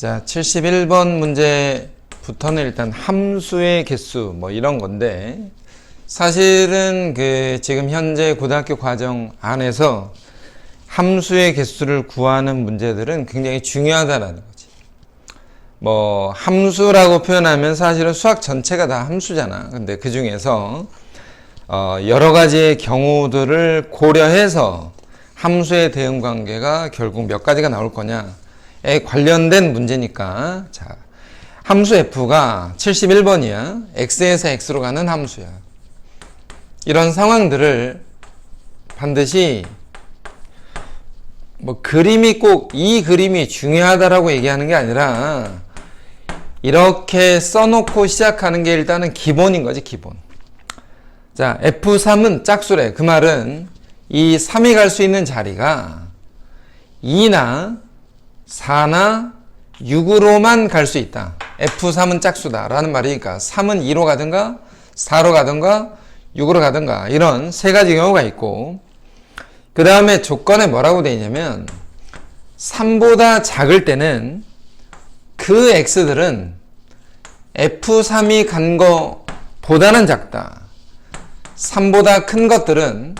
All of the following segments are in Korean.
자, 71번 문제부터는 일단 함수의 개수 뭐 이런 건데, 사실은 지금 현재 고등학교 과정 안에서 함수의 개수를 구하는 문제들은 굉장히 중요하다라는 거지. 뭐 함수라고 표현하면 사실은 수학 전체가 다 함수잖아. 근데 그 중에서 여러 가지의 경우들을 고려해서 함수의 대응 관계가 결국 몇 가지가 나올 거냐에 관련된 문제니까. 자, 함수 f가 71번이야. x에서 x로 가는 함수야. 이런 상황들을 반드시 뭐 그림이 꼭 이 그림이 중요하다라고 얘기하는 게 아니라 이렇게 써놓고 시작하는 게 일단은 기본인 거지, 기본. 자, F3은 짝수래. 그 말은 이 3이 갈 수 있는 자리가 2나 4나 6으로만 갈 수 있다. F3은 짝수다 라는 말이니까 3은 2로 가든가 4로 가든가 6으로 가든가 이런 세 가지 경우가 있고, 그 다음에 조건에 뭐라고 되어 있냐면 3보다 작을 때는 그 x들은 F3이 간 거보다는 작다. 3보다 큰 것들은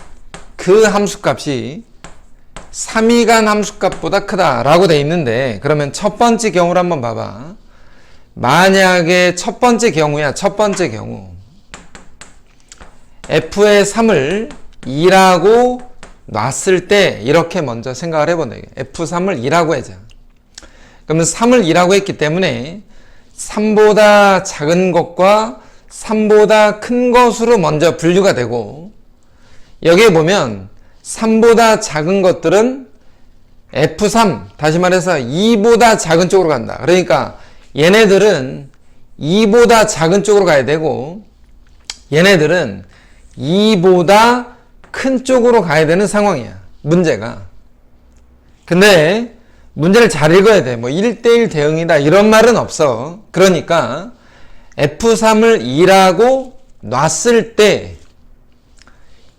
그 함수값이 3이 간 함수값보다 크다 라고 되어 있는데, 그러면 첫 번째 경우를 한번 봐봐. 만약에 첫 번째 경우야. 첫 번째 경우 f의 3을 2라고 놨을 때 이렇게 먼저 생각을 해본다. F3을 2라고 하자. 그러면 3을 2라고 했기 때문에 3보다 작은 것과 3보다 큰 것으로 먼저 분류가 되고, 여기에 보면 3보다 작은 것들은 F3, 다시 말해서 2보다 작은 쪽으로 간다. 그러니까 얘네들은 2보다 작은 쪽으로 가야 되고, 얘네들은 2보다 큰 쪽으로 가야 되는 상황이야, 문제가. 근데 문제를 잘 읽어야 돼. 뭐 1대1 대응이다 이런 말은 없어. 그러니까 F3을 2라고 놨을 때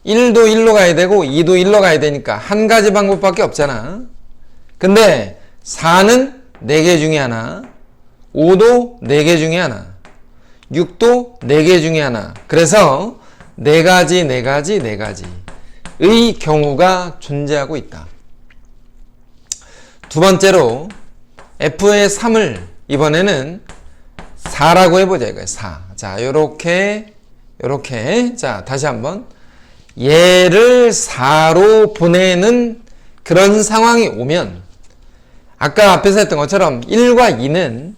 1도 1로 가야 되고 2도 1로 가야 되니까 한 가지 방법밖에 없잖아. 근데 4는 4개 중에 하나, 5도 4개 중에 하나, 6도 4개 중에 하나. 그래서 4가지의 경우가 존재하고 있다. 두 번째로 f의 3을 이번에는 4라고 해보자 이거야. 4. 자, 요렇게 자, 다시 한번 얘를 4로 보내는 그런 상황이 오면, 아까 앞에서 했던 것처럼 1과 2는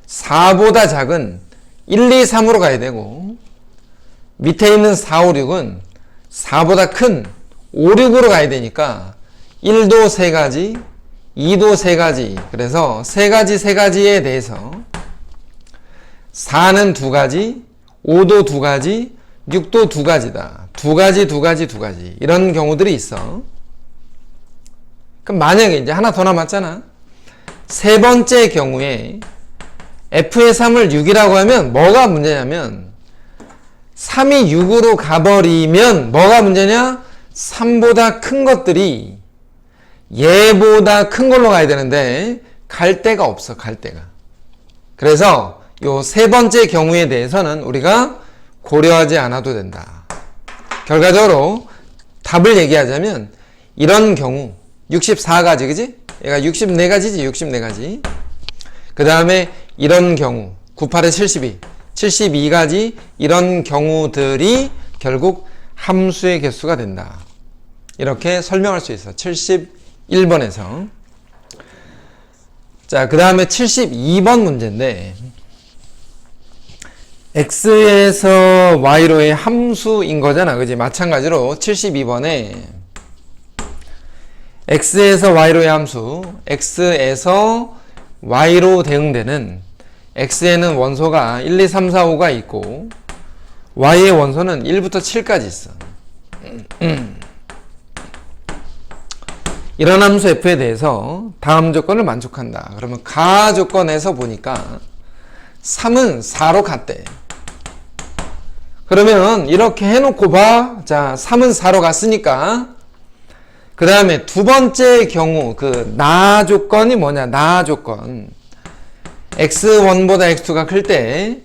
4보다 작은 1, 2, 3으로 가야 되고, 밑에 있는 4, 5, 6은 4보다 큰 5, 6으로 가야 되니까 1도 3가지, 2도 3가지. 그래서 3가지에 대해서 4는 2가지, 5도 2가지, 6도 2가지다. 2가지. 이런 경우들이 있어. 그럼 만약에 이제 하나 더 남았잖아. 세 번째 경우에 f의 3을 6이라고 하면 뭐가 문제냐면, 3이 6으로 가버리면 뭐가 문제냐? 3보다 큰 것들이 얘보다 큰 걸로 가야 되는데 갈 데가 없어, 갈 데가. 그래서 요 세 번째 경우에 대해서는 우리가 고려하지 않아도 된다. 결과적으로 답을 얘기하자면 이런 경우 64가지, 그지? 얘가 64가지지, 64가지. 그 다음에 이런 경우 98에 72가지 이런 경우들이 결국 함수의 개수가 된다. 이렇게 설명할 수 있어. 71번에서. 자, 그 다음에 72번 문제인데, x에서 y로의 함수인 거잖아. 그지? 마찬가지로 72번에 x에서 y로의 함수, x에서 y로 대응되는, x에는 원소가 1, 2, 3, 4, 5가 있고 y의 원소는 1부터 7까지 있어. 이런 함수 f에 대해서 다음 조건을 만족한다. 그러면 가 조건에서 보니까 3은 4로 갔대. 그러면 이렇게 해놓고 봐. 자, 3은 4로 갔으니까 그 다음에 두 번째 경우 나 조건이 뭐냐? 나 조건. x1보다 x2가 클 때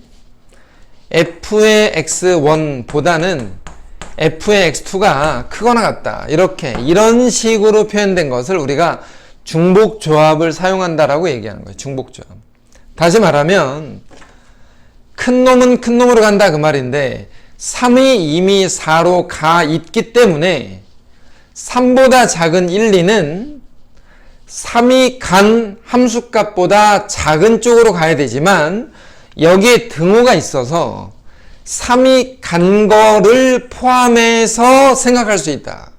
f의 x1보다는 f의 x2가 크거나 같다. 이런 식으로 표현된 것을 우리가 중복조합을 사용한다라고 얘기하는 거예요. 중복조합. 다시 말하면 큰 놈은 큰 놈으로 간다 그 말인데 3이 이미 4로 가 있기 때문에 3보다 작은 1, 2는 3이 간 함수값보다 작은 쪽으로 가야 되지만 여기에 등호가 있어서 3이 간 거를 포함해서 생각할 수 있다.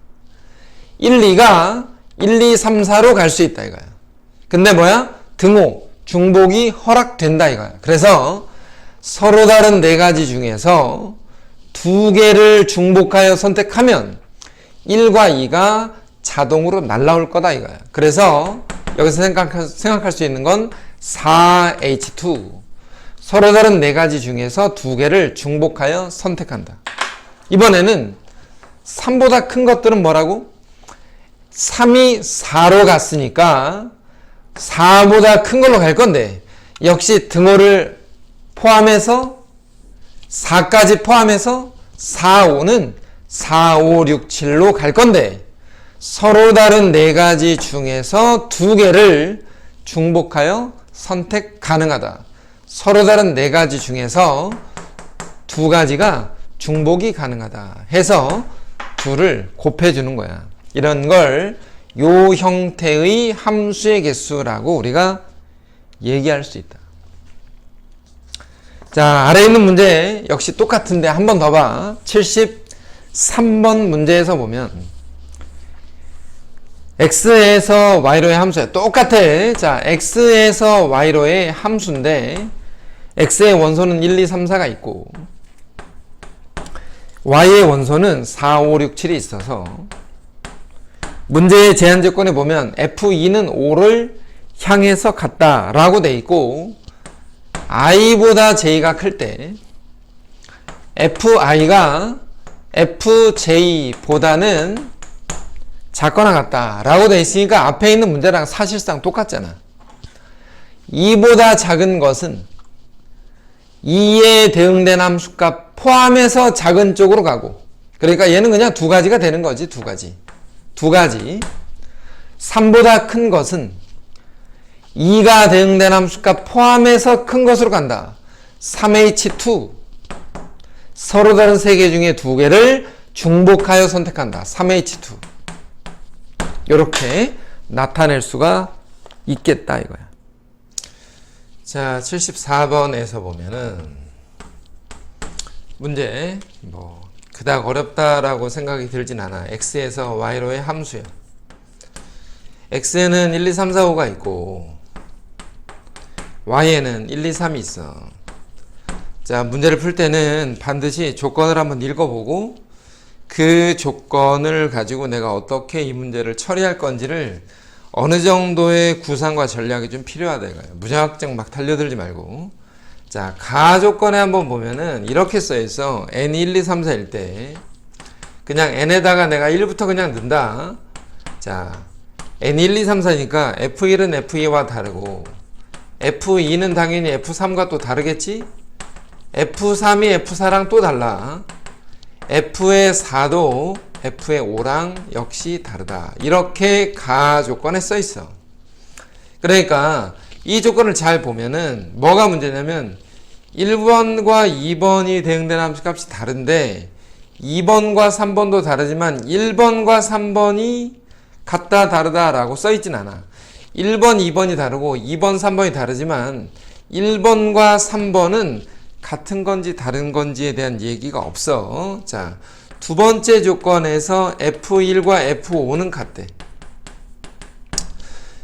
1, 2가 1, 2, 3, 4로 갈 수 있다 이거야. 근데 뭐야? 등호, 중복이 허락된다 이거야. 그래서 서로 다른 네 가지 중에서 두 개를 중복하여 선택하면 1과 2가 자동으로 날라올 거다 이거야. 그래서 여기서 생각할 수 있는 건 4H2. 서로 다른 네 가지 중에서 두 개를 중복하여 선택한다. 이번에는 3보다 큰 것들은 뭐라고? 3이 4로 갔으니까 4보다 큰 걸로 갈 건데 역시 등호를 포함해서 4까지 포함해서 4, 5는 4, 5, 6, 7로 갈 건데 서로 다른 네 가지 중에서 두 개를 중복하여 선택 가능하다. 서로 다른 네 가지 중에서 두 가지가 중복이 가능하다 해서 둘을 곱해주는 거야. 이런 걸 요 형태의 함수의 개수라고 우리가 얘기할 수 있다. 자, 아래에 있는 문제 역시 똑같은데 한 번 더 봐. 73번 문제에서 보면 x에서 y로의 함수야. 똑같아. 자, x에서 y로의 함수인데 x의 원소는 1, 2, 3, 4가 있고 y의 원소는 4, 5, 6, 7이 있어서 문제의 제한 조건에 보면 f2는 5를 향해서 갔다 라고 돼 있고 i보다 j가 클 때 fi가 fj보다는 작거나 같다 라고 돼 있으니까 앞에 있는 문제랑 사실상 똑같잖아. 2보다 작은 것은 2에 대응된 함수값 포함해서 작은 쪽으로 가고 그러니까 얘는 그냥 두 가지가 되는 거지. 두 가지 3보다 큰 것은 2가 대응된 함수값 포함해서 큰 것으로 간다. 3H2 서로 다른 세 개 중에 두 개를 중복하여 선택한다. 3H2 이렇게 나타낼 수가 있겠다 이거야. 자, 74번에서 보면은 문제 뭐 그닥 어렵다라고 생각이 들진 않아. x에서 y로의 함수야. x에는 1, 2, 3, 4, 5가 있고 y에는 1, 2, 3이 있어. 자, 문제를 풀 때는 반드시 조건을 한번 읽어보고 그 조건을 가지고 내가 어떻게 이 문제를 처리할 건지를 어느 정도의 구상과 전략이 좀 필요하다 이거예요. 무작정 막 달려들지 말고. 자, 가조건에 한번 보면은 이렇게 써있어. n 1, 2, 3, 4일 때 그냥 n에다가 내가 1부터 그냥 넣는다. 자, n 1, 2, 3, 4니까 f1은 f2와 다르고 f2는 당연히 f3과 또 다르겠지? f3이 f4랑 또 달라. f의 4도 f의 5랑 역시 다르다. 이렇게 가조건에 써있어. 그러니까 이 조건을 잘 보면은 뭐가 문제냐면 1번과 2번이 대응되는 함수값이 다른데 2번과 3번도 다르지만 1번과 3번이 같다 다르다 라고 써있진 않아. 1번, 2번이 다르고 2번, 3번이 다르지만 1번과 3번은 같은 건지 다른 건지에 대한 얘기가 없어. 자, 두 번째 조건에서 F1과 F5는 같대.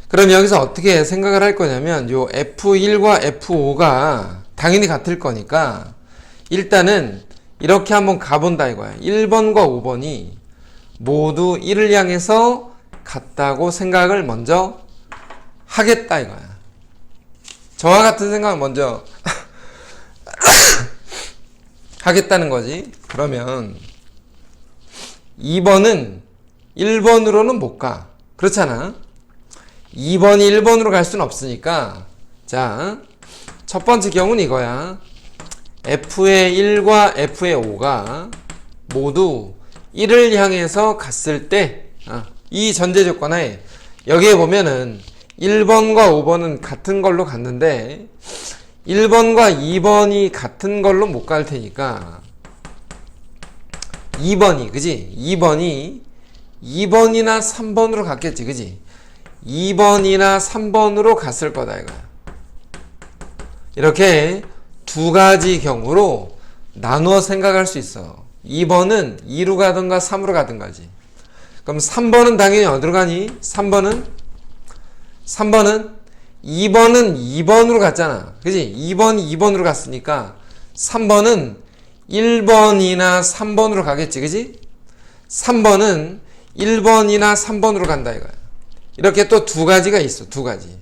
그럼 여기서 어떻게 생각을 할 거냐면 요 F1과 F5가 당연히 같을 거니까 일단은 이렇게 한번 가본다 이거야. 1번과 5번이 모두 1을 향해서 같다고 생각을 먼저 하겠다 이거야. 저와 같은 생각을 먼저 하겠다는 거지. 그러면 2번은 1번으로는 못 가. 그렇잖아. 2번이 1번으로 갈 수는 없으니까 자, 첫 번째 경우는 이거야. f의 1과 f의 5가 모두 1을 향해서 갔을 때, 이 전제 조건하에 여기에 보면은 1번과 5번은 같은 걸로 갔는데 1번과 2번이 같은 걸로 못 갈 테니까 2번이, 그지? 2번이나 3번으로 갔겠지, 그지? 2번이나 3번으로 갔을 거다, 이거야. 이렇게 두 가지 경우로 나누어 생각할 수 있어. 2번은 2로 가든가 3으로 가든가지. 그럼 3번은 당연히 어디로 가니? 3번은 2번은 2번으로 갔잖아. 그지? 2번이 2번으로 갔으니까 3번은 1번이나 3번으로 가겠지. 그지? 3번은 1번이나 3번으로 간다 이거야. 이렇게 또 두 가지가 있어. 두 가지.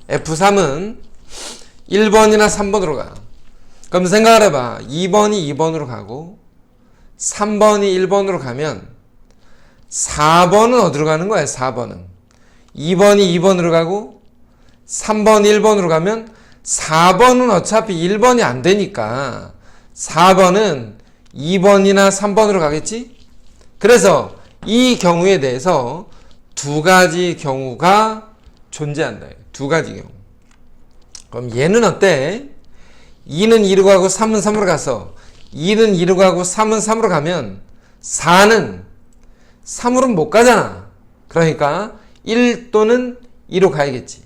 F3은 1번이나 3번으로 가. 그럼 생각을 해봐. 2번이 2번으로 가고 3번이 1번으로 가면 4번은 어디로 가는 거야? 4번은 2번이 2번으로 가고 3번이 1번으로 가면 4번은 어차피 1번이 안 되니까 4번은 2번이나 3번으로 가겠지? 그래서 이 경우에 대해서 두 가지 경우가 존재한다. 두 가지 경우. 그럼 얘는 어때? 2는 2로 가고 3은 3으로 가서 2는 2로 가고 3은 3으로 가면 4는 3으로는 못 가잖아. 그러니까 1 또는 2로 가야겠지.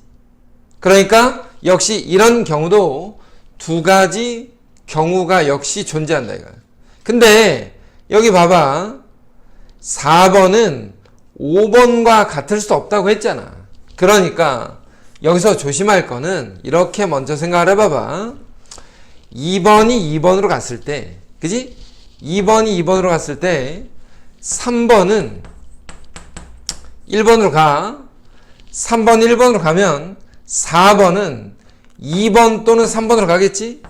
그러니까 역시 이런 경우도 두 가지 경우가 역시 존재한다 이거야. 근데 여기 봐봐. 4번은 5번과 같을 수 없다고 했잖아. 그러니까 여기서 조심할 거는 이렇게 먼저 생각을 해봐봐. 2번이 2번으로 갔을 때, 그지? 2번이 2번으로 갔을 때 3번은 1번으로 가. 3번 1번으로 가면 4번은 2번 또는 3번으로 가겠지?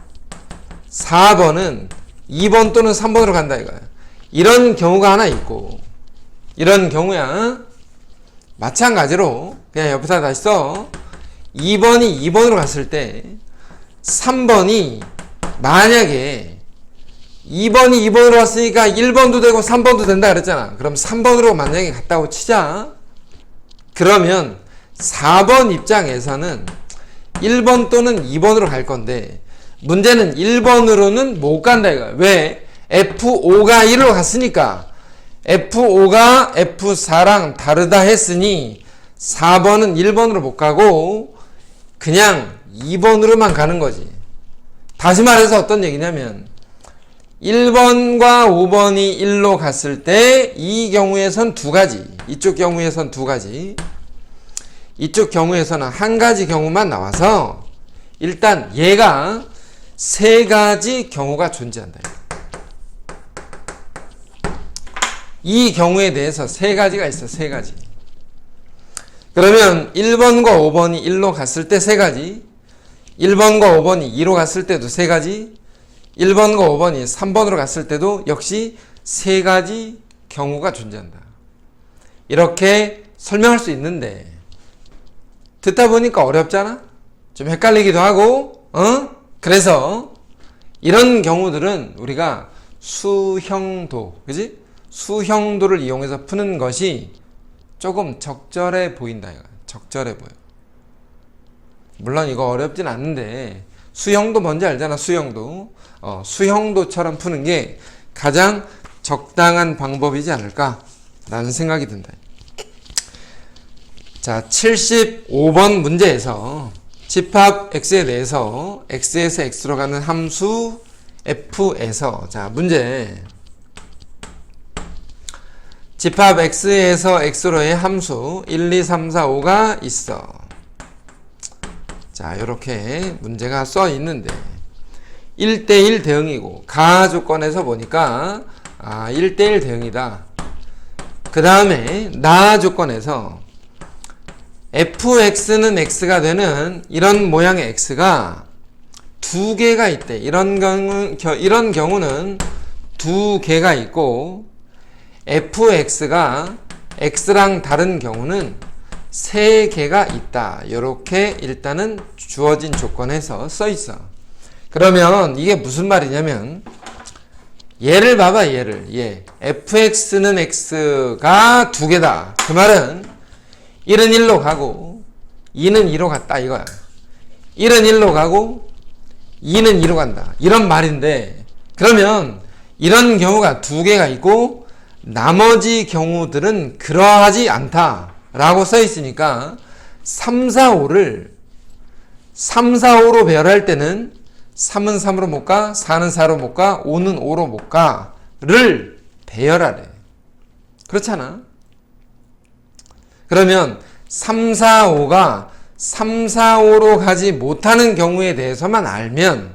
4번은 2번 또는 3번으로 간다 이거야. 이런 경우가 하나 있고, 이런 경우야. 마찬가지로 그냥 옆에다 다시 써. 2번이 2번으로 갔을 때 3번이 만약에 2번이 2번으로 왔으니까 1번도 되고 3번도 된다 그랬잖아. 그럼 3번으로 만약에 갔다고 치자. 그러면 4번 입장에서는 1번 또는 2번으로 갈 건데 문제는 1번으로는 못 간다 이거야. 왜? F5가 1로 갔으니까. F5가 F4랑 다르다 했으니 4번은 1번으로 못 가고 그냥 2번으로만 가는 거지. 다시 말해서 어떤 얘기냐면 1번과 5번이 1로 갔을 때 이 경우에선 두 가지, 이쪽 경우에선 두 가지, 이쪽 경우에서는 한 가지 경우만 나와서 일단 얘가 세 가지 경우가 존재한다. 이 경우에 대해서 세 가지가 있어. 세 가지. 그러면 1번과 5번이 1로 갔을 때 세 가지, 1번과 5번이 2로 갔을 때도 세 가지, 1번과 5번이 3번으로 갔을 때도 역시 세 가지 경우가 존재한다. 이렇게 설명할 수 있는데 듣다 보니까 어렵잖아? 좀 헷갈리기도 하고, 그래서 이런 경우들은 우리가 수형도, 그지? 수형도를 이용해서 푸는 것이 조금 적절해 보인다. 적절해 보여. 물론 이거 어렵진 않은데 수형도 뭔지 알잖아. 수형도. 수형도처럼 푸는 게 가장 적당한 방법이지 않을까 라는 생각이 든다. 자, 75번 문제에서 집합 x에 대해서 x에서 x로 가는 함수 f에서, 자, 문제. 집합 x에서 x로의 함수 1, 2, 3, 4, 5가 있어. 자, 이렇게 문제가 써 있는데 1대1 대응이고 가 조건에서 보니까 1대1 대응이다. 그 다음에 나 조건에서 fx는 x가 되는 이런 모양의 x가 두 개가 있대. 이런 경우는 두 개가 있고 fx가 x랑 다른 경우는 3개가 있다. 이렇게 일단은 주어진 조건에서 써 있어. 그러면 이게 무슨 말이냐면 얘를 봐봐. 얘 fx는 x가 2개다. 그 말은 1은 1로 가고 2는 2로 갔다 이거야. 1은 1로 가고 2는 2로 간다. 이런 말인데, 그러면 이런 경우가 2개가 있고 나머지 경우들은 그러하지 않다 라고 써 있으니까 3, 4, 5를 3, 4, 5로 배열할 때는 3은 3으로 못 가, 4는 4로 못 가, 5는 5로 못 가를 배열하래. 그렇잖아. 그러면 3, 4, 5가 3, 4, 5로 가지 못하는 경우에 대해서만 알면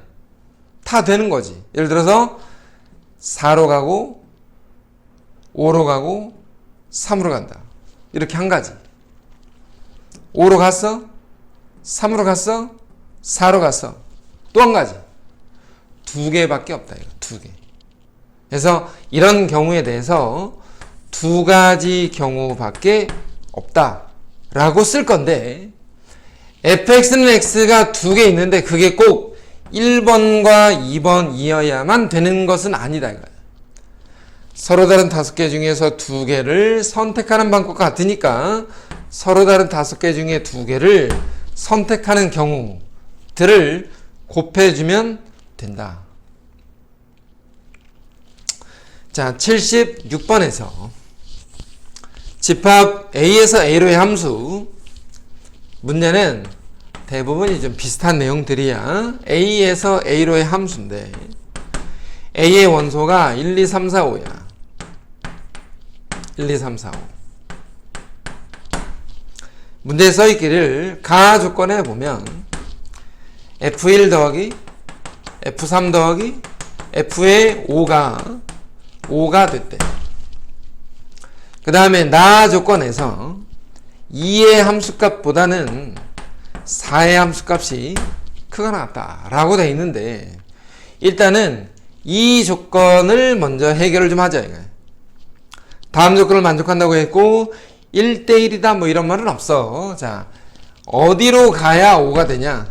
다 되는 거지. 예를 들어서 4로 가고 5로 가고 3으로 간다. 이렇게 한 가지. 5로 갔어? 3으로 갔어? 4로 갔어? 또 한 가지. 2개밖에 없다. 이거 2개. 그래서 이런 경우에 대해서 2가지 경우밖에 없다 라고 쓸 건데, fx는 x가 2개 있는데 그게 꼭 1번과 2번이어야만 되는 것은 아니다 이거야. 서로 다른 5개 중에서 2개를 선택하는 방법과 같으니까 서로 다른 5개 중에 2개를 선택하는 경우들을 곱해주면 된다. 자, 76번에서 집합 A에서 A로의 함수, 문제는 대부분이 좀 비슷한 내용들이야. A에서 A로의 함수인데 A의 원소가 1, 2, 3, 4, 5야. 1, 2, 3, 4, 5. 문제에 써있기를 가 조건에 보면 F1 더하기 F3 더하기 F의 5가 됐대. 그 다음에 나 조건에서 2의 함수값보다는 4의 함수값이 크거나 같다 라고 되어 있는데, 일단은 이 조건을 먼저 해결을 좀 하자. 다음 조건을 만족한다고 했고 1대1이다 뭐 이런 말은 없어. 자, 어디로 가야 5가 되냐?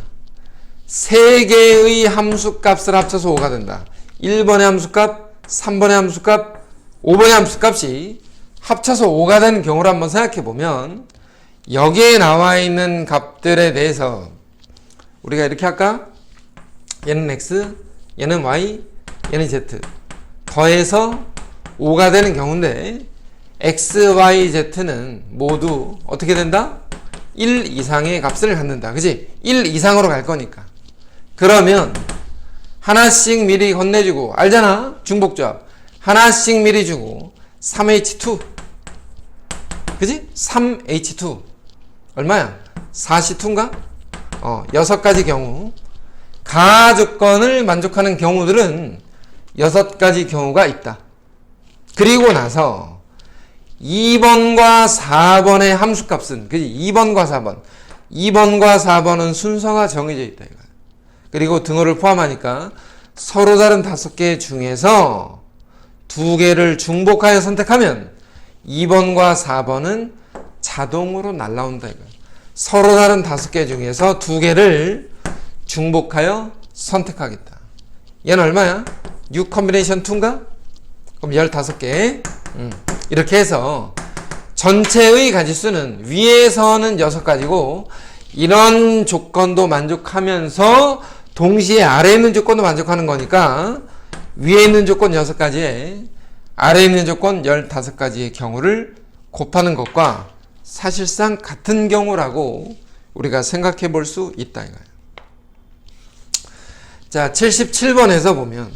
3개의 함수값을 합쳐서 5가 된다. 1번의 함수값, 3번의 함수값, 5번의 함수값이 합쳐서 5가 되는 경우를 한번 생각해 보면, 여기에 나와 있는 값들에 대해서 우리가 이렇게 할까? 얘는 x, 얘는 y, 얘는 z 더해서 5가 되는 경우인데, x, y, z는 모두 어떻게 된다? 1 이상의 값을 갖는다. 그치? 1 이상으로 갈 거니까. 그러면 하나씩 미리 건네주고, 알잖아? 중복조합. 하나씩 미리 주고 3H2, 그치? 3H2 얼마야? 4C2인가? 6가지 경우, 가 조건을 만족하는 경우들은 6가지 경우가 있다. 그리고 나서 2번과 4번의 함수값은, 그지? 2번과 4번은 순서가 정해져 있다 이거야. 그리고 등호를 포함하니까 서로 다른 5개 중에서 2개를 중복하여 선택하면 2번과 4번은 자동으로 날라온다 이거야. 서로 다른 5개 중에서 2개를 중복하여 선택하겠다. 얘는 얼마야? 6 컨비네이션 2인가? 그럼 15개. 이렇게 해서 전체의 가지수는 위에서는 6가지고, 이런 조건도 만족하면서 동시에 아래에 있는 조건도 만족하는 거니까 위에 있는 조건 6가지에 아래에 있는 조건 15가지의 경우를 곱하는 것과 사실상 같은 경우라고 우리가 생각해 볼 수 있다 이거예요. 자, 77번에서 보면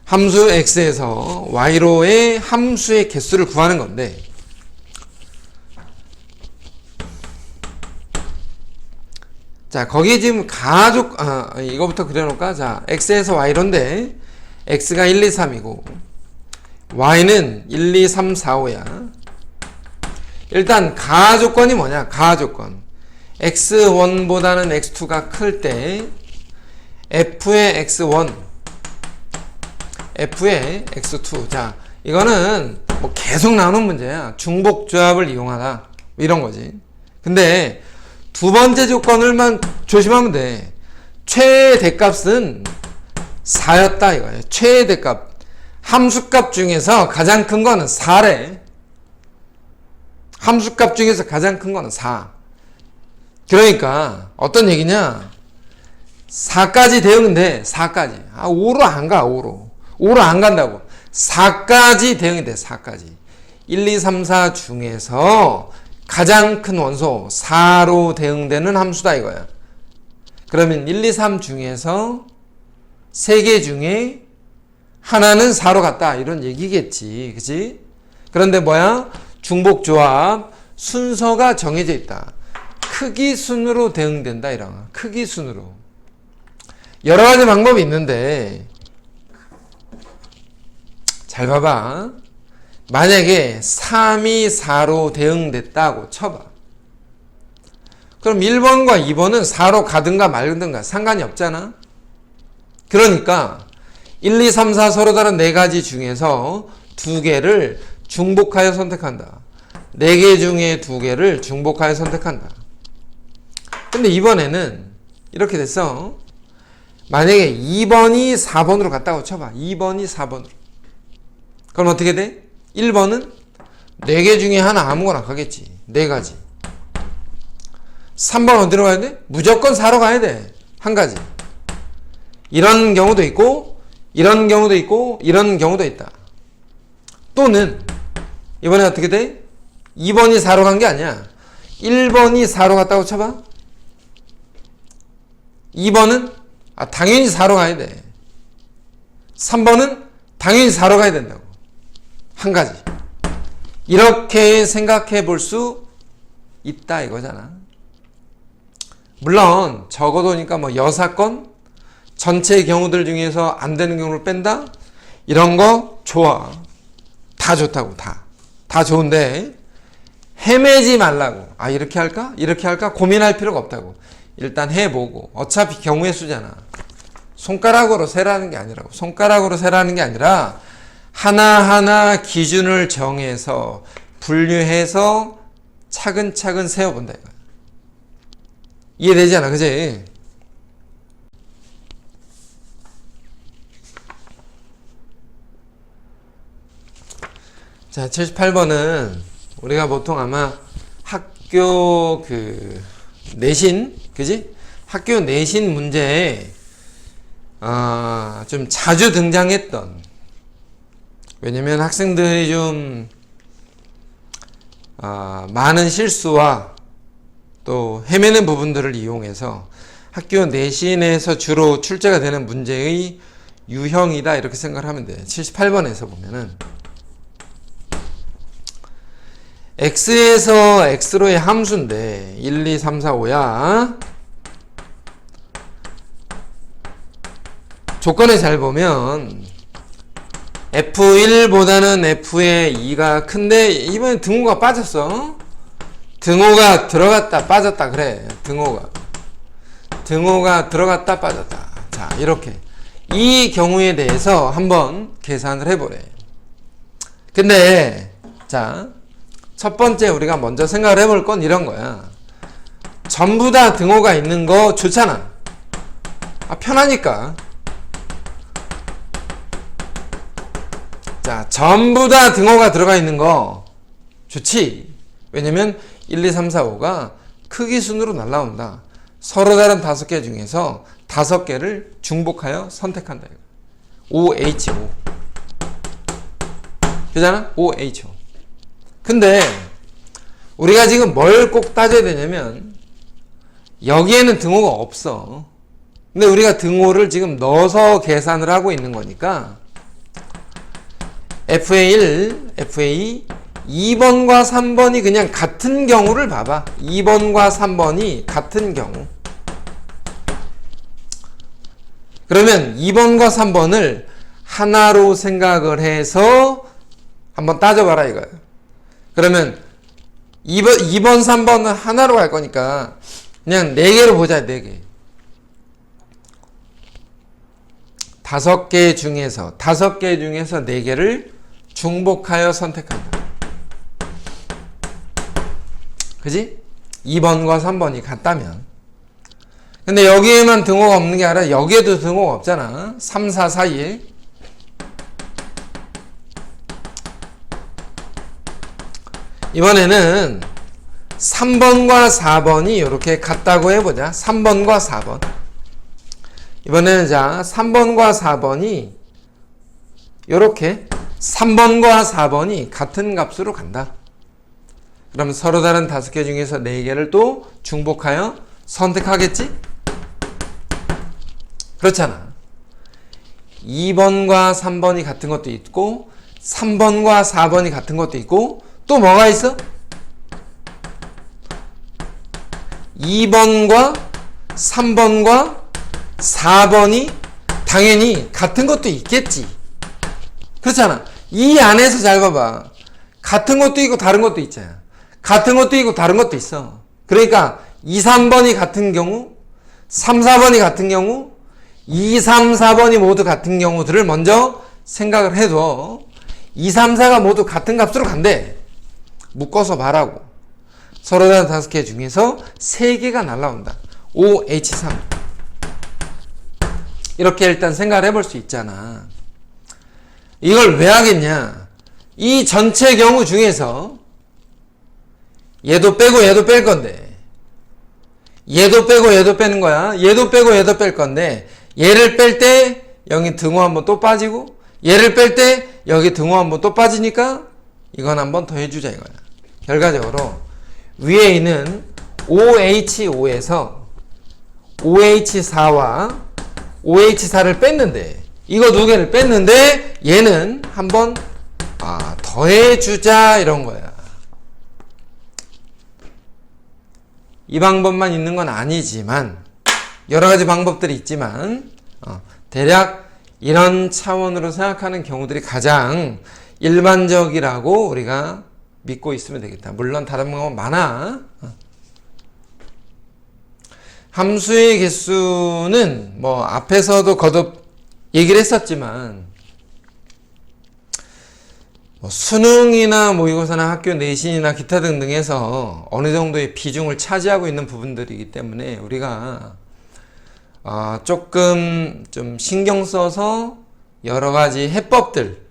함수 x에서 y로의 함수의 개수를 구하는 건데, 자, 거기에 지금 이거부터 그려놓을까? 자, x에서 y로인데 x가 1, 2, 3이고 y는 1, 2, 3, 4, 5야. 일단 가 조건이 뭐냐? 가 조건. x1보다는 x2가 클 때 f의 x1, f의 x2. 자, 이거는 뭐 계속 나오는 문제야. 중복 조합을 이용하다, 이런 거지. 근데 두 번째 조건을만 조심하면 돼. 최대값은 4였다 이거예요. 최대값. 함수값 중에서 가장 큰 거는 4래. 함수값 중에서 가장 큰 거는 4. 그러니까 어떤 얘기냐? 4까지 대응돼. 4까지. 5로 안 가. 5로 안 간다고. 4까지 대응이 돼. 4까지. 1, 2, 3, 4 중에서 가장 큰 원소 4로 대응되는 함수다 이거야. 그러면 1, 2, 3 중에서 3개 중에 하나는 4로 갔다 이런 얘기겠지. 그치? 그런데 뭐야? 중복조합 순서가 정해져 있다. 크기 순으로 대응된다 이런. 크기 순으로. 여러 가지 방법이 있는데 잘 봐봐. 만약에 3이 4로 대응됐다고 쳐봐. 그럼 1번과 2번은 4로 가든가 말든가 상관이 없잖아. 그러니까 1, 2, 3, 4 서로 다른 4가지 중에서 2개를 중복하여 선택한다. 4개 중에 2개를 중복하여 선택한다. 근데 이번에는 이렇게 됐어. 만약에 2번이 4번으로 갔다고 쳐봐. 2번이 4번으로. 그럼 어떻게 돼? 1번은 4개 중에 하나 아무거나 가겠지. 4가지. 3번 어디로 가야 돼? 무조건 4로 가야 돼. 한 가지. 이런 경우도 있고 이런 경우도 있고 이런 경우도 있다. 또는 이번에 어떻게 돼? 2번이 4로 간 게 아니야. 1번이 4로 갔다고 쳐봐. 2번은 당연히 4로 가야 돼. 3번은 당연히 4로 가야 된다고. 한 가지. 이렇게 생각해 볼 수 있다 이거잖아. 물론 적어도니까 뭐 여사건 전체 경우들 중에서 안 되는 경우를 뺀다? 이런 거 좋아. 다 좋다고. 다 좋은데 헤매지 말라고. 이렇게 할까? 이렇게 할까? 고민할 필요가 없다고. 일단 해보고. 어차피 경우의 수잖아. 손가락으로 세라는 게 아니라고. 손가락으로 세라는 게 아니라 하나하나 기준을 정해서 분류해서 차근차근 세워본다 이거야. 이해되지 않아? 그지? 자, 78번은 우리가 보통 아마 학교 내신, 그지? 학교 내신 문제에 좀 자주 등장했던, 왜냐면 학생들이 좀 많은 실수와 또 헤매는 부분들을 이용해서 학교 내신에서 주로 출제가 되는 문제의 유형이다 이렇게 생각을 하면 돼. 78번에서 보면은 x에서 x로의 함수인데 1, 2, 3, 4, 5야. 조건에 잘 보면 F1보다는 F의 2가 큰데 이번엔 등호가 빠졌어. 등호가 들어갔다 빠졌다 그래. 등호가 들어갔다 빠졌다. 자, 이렇게 이 경우에 대해서 한번 계산을 해보래. 근데 자, 첫 번째 우리가 먼저 생각을 해볼 건 이런 거야. 전부 다 등호가 있는 거 좋잖아. 편하니까. 자, 전부 다 등호가 들어가 있는 거 좋지. 왜냐면 1, 2, 3, 4, 5가 크기 순으로 날라온다. 서로 다른 5개 중에서 5개를 중복하여 선택한다. OHO. 그잖아? OHO. 근데 우리가 지금 뭘 꼭 따져야 되냐면 여기에는 등호가 없어. 근데 우리가 등호를 지금 넣어서 계산을 하고 있는 거니까 FA1, FA2, 2번과 3번이 그냥 같은 경우를 봐봐. 2번과 3번이 같은 경우. 그러면 2번과 3번을 하나로 생각을 해서 한번 따져봐라 이거야. 그러면 2번, 3번은 하나로 갈 거니까 그냥 4개로 보자. 4개. 5개 중에서 4개를 중복하여 선택한다. 그지? 2번과 3번이 같다면. 근데 여기에만 등호가 없는 게 아니라 여기에도 등호가 없잖아. 3, 4, 4, 1. 이번에는 3번과 4번이 이렇게 같다고 해보자. 3번과 4번. 이번에는 자, 3번과 4번이 이렇게 3번과 4번이 같은 값으로 간다. 그럼 서로 다른 5개 중에서 4개를 또 중복하여 선택하겠지? 그렇잖아. 2번과 3번이 같은 것도 있고 3번과 4번이 같은 것도 있고 또 뭐가 있어? 2번과 3번과 4번이 당연히 같은 것도 있겠지. 그렇잖아. 이 안에서 잘 봐봐. 같은 것도 있고 다른 것도 있잖아. 같은 것도 있고 다른 것도 있어. 그러니까 2, 3번이 같은 경우, 3, 4번이 같은 경우, 2, 3, 4번이 모두 같은 경우들을 먼저 생각을 해도 2, 3, 4가 모두 같은 값으로 간대. 묶어서 말하고 서로 다른 5개 중에서 3개가 날라온다. OH3 이렇게 일단 생각을 해볼 수 있잖아. 이걸 왜 하겠냐? 이 전체 경우 중에서 얘도 빼고 얘도 뺄 건데 얘도 빼고 얘도 빼는 거야. 얘도 빼고 얘도 뺄 건데 얘를 뺄 때 여기 등호 한번 또 빠지고 얘를 뺄 때 여기 등호 한번 또 빠지니까 이건 한번 더 해주자 이거야. 결과적으로 위에 있는 OH5에서 OH4와 OH4를 뺐는데 이거 2개를 뺐는데 얘는 한번 더해주자 이런 거야. 이 방법만 있는 건 아니지만 여러 가지 방법들이 있지만 대략 이런 차원으로 생각하는 경우들이 가장 일반적이라고 우리가 믿고 있으면 되겠다. 물론 다른 방법은 많아. 함수의 개수는 뭐 앞에서도 거듭 얘기를 했었지만 뭐 수능이나 모의고사나 학교 내신이나 기타 등등에서 어느 정도의 비중을 차지하고 있는 부분들이기 때문에 우리가 조금 좀 신경 써서 여러 가지 해법들,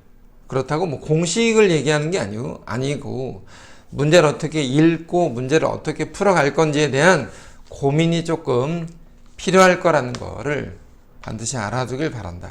그렇다고 뭐 공식을 얘기하는 게 아니고 문제를 어떻게 읽고 문제를 어떻게 풀어갈 건지에 대한 고민이 조금 필요할 거라는 거를 반드시 알아두길 바란다.